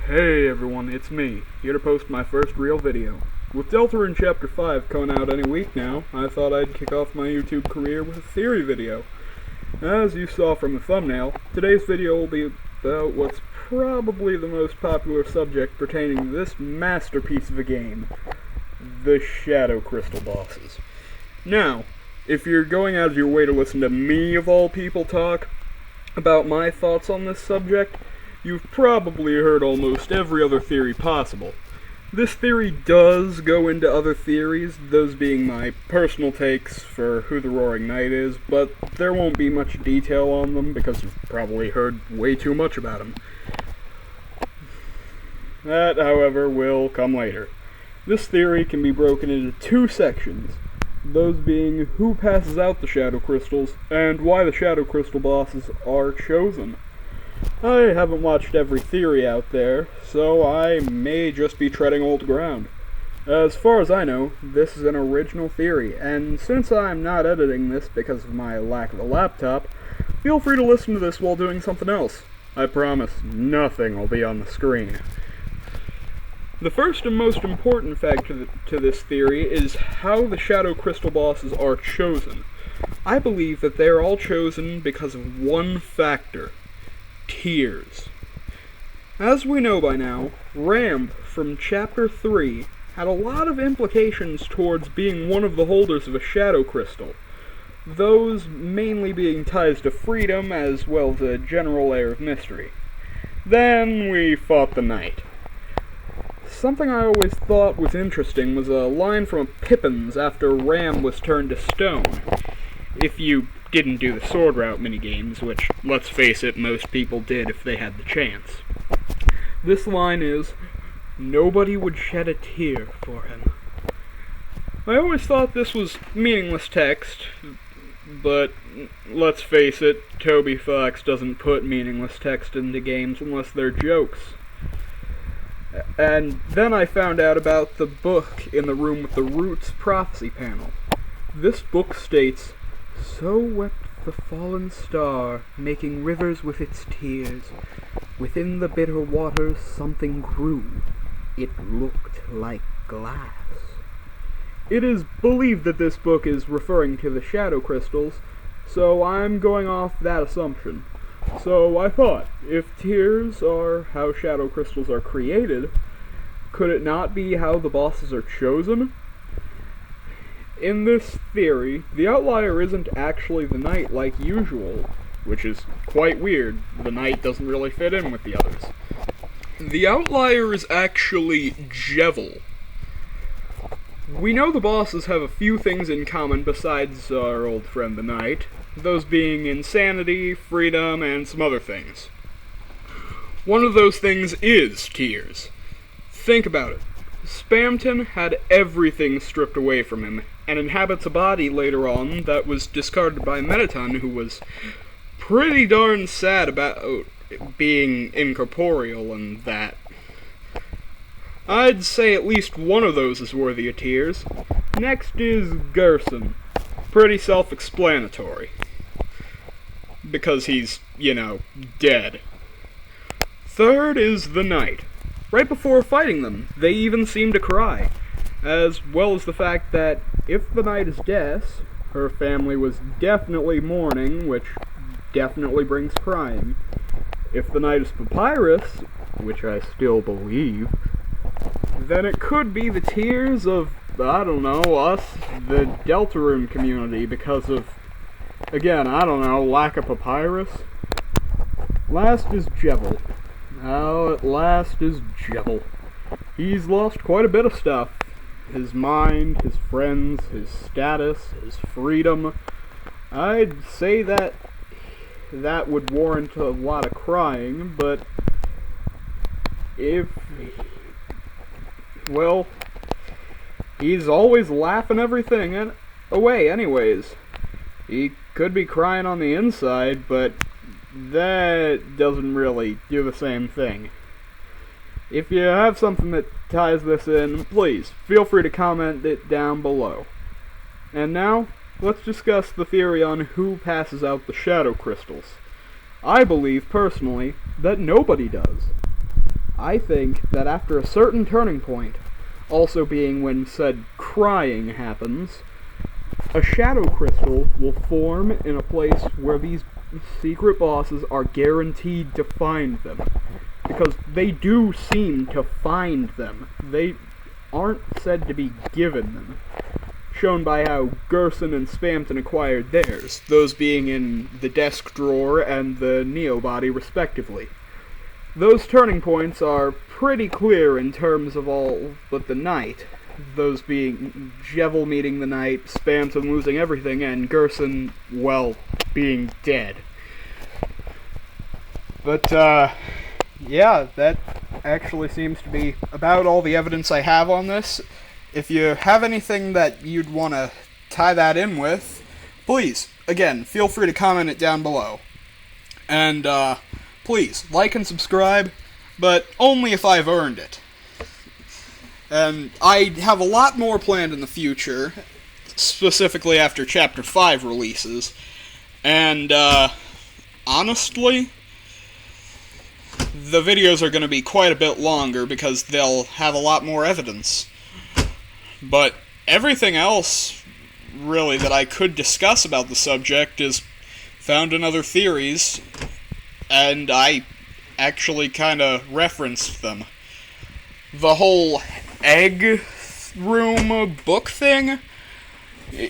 Hey everyone, it's me, here to post my first real video. With Deltarune Chapter 5 coming out any week now, I thought I'd kick off my YouTube career with a theory video. As you saw from the thumbnail, today's video will be about what's probably the most popular subject pertaining to this masterpiece of a game, the Shadow Crystal bosses. Now, if you're going out of your way to listen to me of all people talk about my thoughts on this subject, you've probably heard almost every other theory possible. This theory does go into other theories, those being my personal takes for who the Roaring Knight is, but there won't be much detail on them because you've probably heard way too much about him. That, however, will come later. This theory can be broken into two sections, those being who passes out the Shadow Crystals and why the Shadow Crystal bosses are chosen. I haven't watched every theory out there, so I may just be treading old ground. As far as I know, this is an original theory, and since I'm not editing this because of my lack of a laptop, feel free to listen to this while doing something else. I promise, nothing will be on the screen. The first and most important fact to this theory is how the Shadow Crystal bosses are chosen. I believe that they are all chosen because of one factor: tears. As we know by now, Ram from Chapter 3 had a lot of implications towards being one of the holders of a Shadow Crystal, those mainly being ties to freedom as well as a general air of mystery. Then we fought the Knight. Something I always thought was interesting was a line from Pippin's after Ram was turned to stone. If you didn't do the sword route minigames, which, let's face it, most people did if they had the chance. This line is, "Nobody would shed a tear for him." I always thought this was meaningless text, but let's face it, Toby Fox doesn't put meaningless text into games unless they're jokes. And then I found out about the book in the room with the Roots prophecy panel. This book states, "So wept the fallen star, making rivers with its tears. Within the bitter waters something grew. It looked like glass." It is believed that this book is referring to the Shadow Crystals, so I'm going off that assumption. So I thought, if tears are how Shadow Crystals are created, could it not be how the bosses are chosen? In this theory, the outlier isn't actually the Knight like usual, which is quite weird. The Knight doesn't really fit in with the others. The outlier is actually Jevil. We know the bosses have a few things in common besides our old friend the Knight, those being insanity, freedom, and some other things. One of those things is tears. Think about it. Spamton had everything stripped away from him, and inhabits a body later on that was discarded by Mettaton, who was pretty darn sad about being incorporeal and that. I'd say at least one of those is worthy of tears. Next is Gerson. Pretty self-explanatory. Because he's, dead. Third is the Knight. Right before fighting them, they even seem to cry. As well as the fact that if the Knight is Des, her family was definitely mourning, which definitely brings crying. If the Knight is Papyrus, which I still believe, then it could be the tears of, us, the Deltarune community, because of, again, lack of Papyrus. Last is Jevil. At last is Jevil. He's lost quite a bit of stuff. His mind, his friends, his status, his freedom. I'd say that would warrant a lot of crying, but he's always laughing everything away anyways. He could be crying on the inside, but that doesn't really do the same thing. If you have something that ties this in, please feel free to comment it down below. And now, let's discuss the theory on who passes out the Shadow Crystals. I believe, personally, that nobody does. I think that after a certain turning point, also being when said crying happens, a shadow crystal will form in a place where these secret bosses are guaranteed to find them. Because they do seem to find them. They aren't said to be given them. Shown by how Gerson and Spamton acquired theirs, those being in the desk drawer and the Neo body respectively. Those turning points are pretty clear in terms of all but the Knight, those being Jevel meeting the Knight, Spamton losing everything, and Gerson, well, being dead. But, yeah, that actually seems to be about all the evidence I have on this. If you have anything that you'd want to tie that in with, please, again, feel free to comment it down below. And, please, like and subscribe, but only if I've earned it. And I have a lot more planned in the future, specifically after Chapter 5 releases. And, honestly, the videos are going to be quite a bit longer because they'll have a lot more evidence. But everything else, really, that I could discuss about the subject is found in other theories, and I actually kind of referenced them. The whole egg room book thing?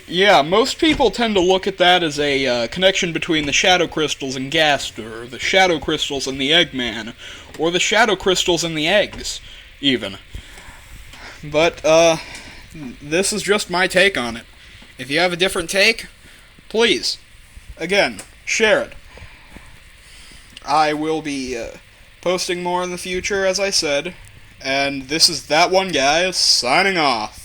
Yeah, most people tend to look at that as a connection between the shadow crystals and Gaster, or the shadow crystals and the Eggman, or the shadow crystals and the eggs, even. But, this is just my take on it. If you have a different take, please, again, share it. I will be posting more in the future, as I said, and this is That One Guy signing off.